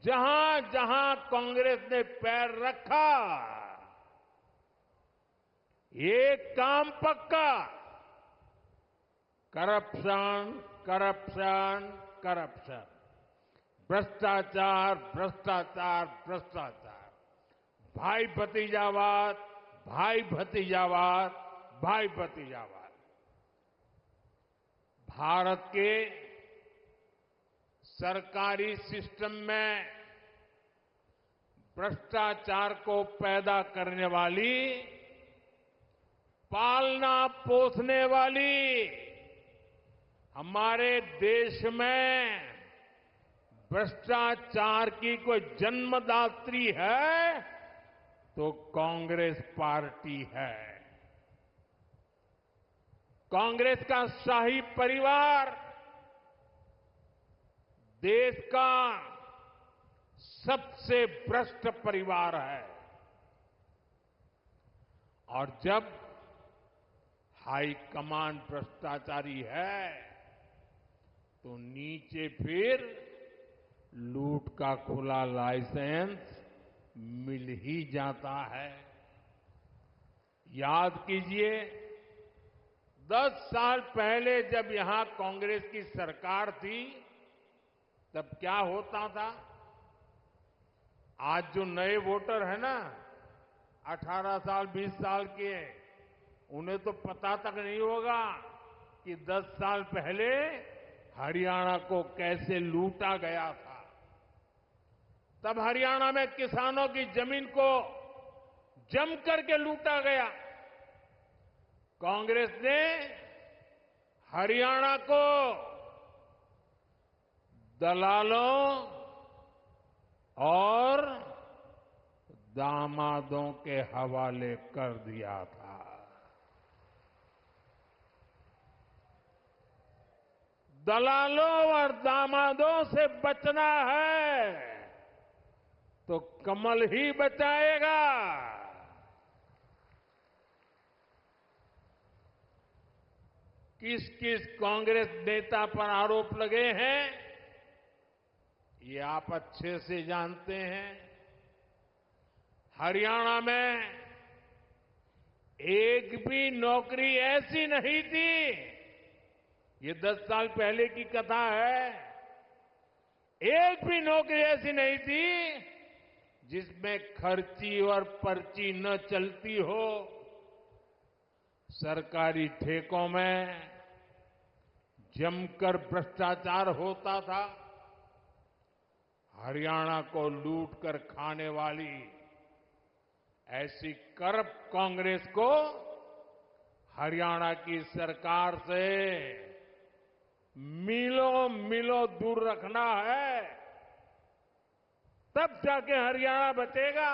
जहां जहां कांग्रेस ने पैर रखा, एक काम पक्का, करप्शन, करप्शन, करप्शन, भ्रष्टाचार, भ्रष्टाचार, भ्रष्टाचार, भाई भतीजावाद, भाई भतीजावाद, भाई भतीजावाद। भारत के सरकारी सिस्टम में भ्रष्टाचार को पैदा करने वाली, पालना पोसने वाली, हमारे देश में भ्रष्टाचार की कोई जन्मदात्री है तो कांग्रेस पार्टी है। कांग्रेस का शाही परिवार देश का सबसे भ्रष्ट परिवार है। और जब हाईकमान भ्रष्टाचारी है तो नीचे फिर लूट का खुला लाइसेंस मिल ही जाता है। याद कीजिए, 10 साल पहले जब यहां कांग्रेस की सरकार थी तब क्या होता था। आज जो नए वोटर है ना, 18 साल 20 साल के, उन्हें तो पता तक नहीं होगा कि 10 साल पहले हरियाणा को कैसे लूटा गया था। तब हरियाणा में किसानों की जमीन को जम करके लूटा गया। कांग्रेस ने हरियाणा को दलालों और दामादों के हवाले कर दिया था। दलालों और दामादों से बचना है तो कमल ही बचाएगा। किस किस कांग्रेस नेता पर आरोप लगे हैं ये आप अच्छे से जानते हैं। हरियाणा में एक भी नौकरी ऐसी नहीं थी, ये 10 साल पहले की कथा है, एक भी नौकरी ऐसी नहीं थी जिसमें खर्ची और पर्ची न चलती हो। सरकारी ठेकों में जमकर भ्रष्टाचार होता था। हरियाणा को लूट कर खाने वाली ऐसी करप्ट कांग्रेस को हरियाणा की सरकार से मीलों मीलों दूर रखना है, तब जाके हरियाणा बचेगा।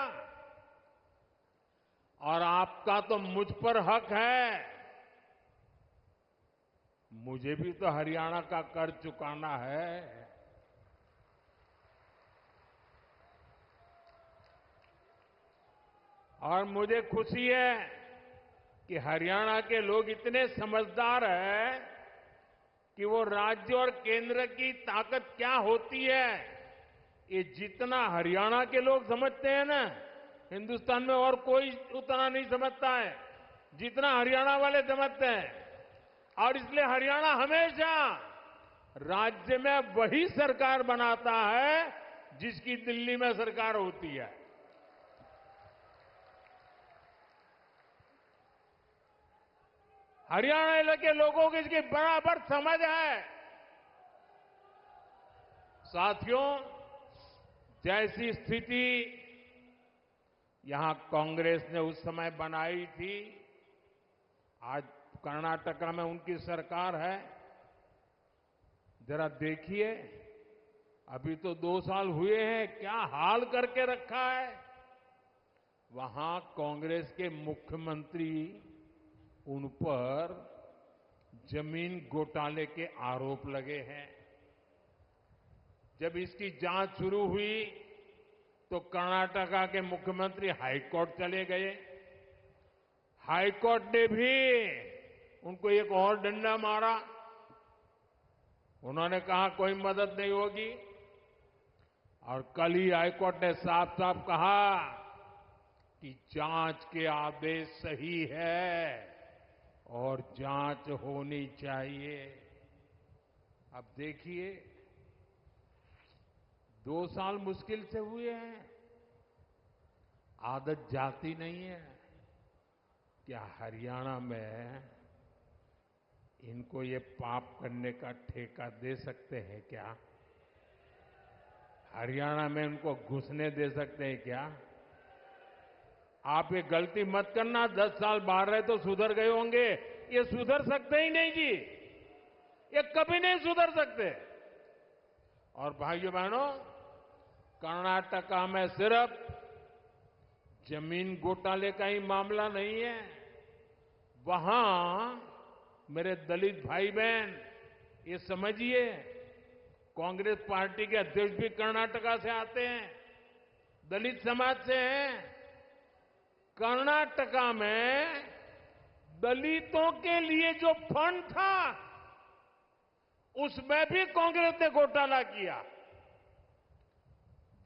और आपका तो मुझ पर हक है, मुझे भी तो हरियाणा का कर चुकाना है। और मुझे खुशी है कि हरियाणा के लोग इतने समझदार हैं कि वो राज्य और केंद्र की ताकत क्या होती है ये जितना हरियाणा के लोग समझते हैं ना, हिंदुस्तान में और कोई उतना नहीं समझता है जितना हरियाणा वाले समझते हैं। और इसलिए हरियाणा हमेशा राज्य में वही सरकार बनाता है जिसकी दिल्ली में सरकार होती है। हरियाणा के लोगों की इसकी बराबर समझ है। साथियों, जैसी स्थिति यहां कांग्रेस ने उस समय बनाई थी, आज कर्नाटका में उनकी सरकार है। जरा देखिए, अभी तो 2 साल हुए हैं, क्या हाल करके रखा है। वहां कांग्रेस के मुख्यमंत्री, उन पर जमीन घोटाले के आरोप लगे हैं। जब इसकी जांच शुरू हुई तो कर्नाटका के मुख्यमंत्री हाईकोर्ट चले गए। हाईकोर्ट ने भी उनको एक और डंडा मारा। उन्होंने कहा कोई मदद नहीं होगी। और कल ही हाईकोर्ट ने साफ साफ कहा कि जांच के आदेश सही है और जांच होनी चाहिए। अब देखिए, 2 साल मुश्किल से हुए हैं, आदत जाती नहीं है। क्या हरियाणा में इनको ये पाप करने का ठेका दे सकते हैं क्या? हरियाणा में इनको घुसने दे सकते हैं क्या? आप ये गलती मत करना, 10 साल बाहर रहे तो सुधर गए होंगे, ये सुधर सकते ही नहीं जी, ये कभी नहीं सुधर सकते। और भाइयों बहनों, कर्नाटका में सिर्फ जमीन घोटाले का ही मामला नहीं है, वहां मेरे दलित भाई बहन ये समझिए, कांग्रेस पार्टी के अध्यक्ष भी कर्नाटका से आते हैं, दलित समाज से हैं। कर्नाटका में दलितों के लिए जो फंड था उसमें भी कांग्रेस ने घोटाला किया।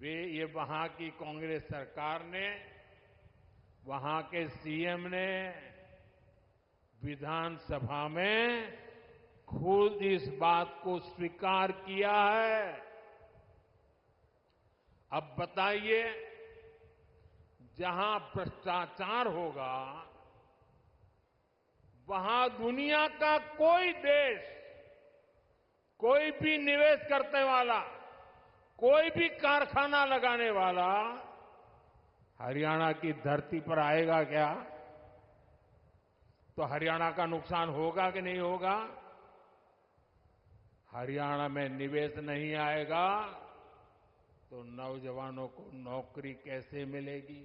ये वहां की कांग्रेस सरकार ने, वहां के सीएम ने विधानसभा में खुद इस बात को स्वीकार किया है। अब बताइए, जहां भ्रष्टाचार होगा वहां दुनिया का कोई देश, कोई भी निवेश करने वाला, कोई भी कारखाना लगाने वाला हरियाणा की धरती पर आएगा क्या? तो हरियाणा का नुकसान होगा कि नहीं होगा? हरियाणा में निवेश नहीं आएगा तो नौजवानों को नौकरी कैसे मिलेगी?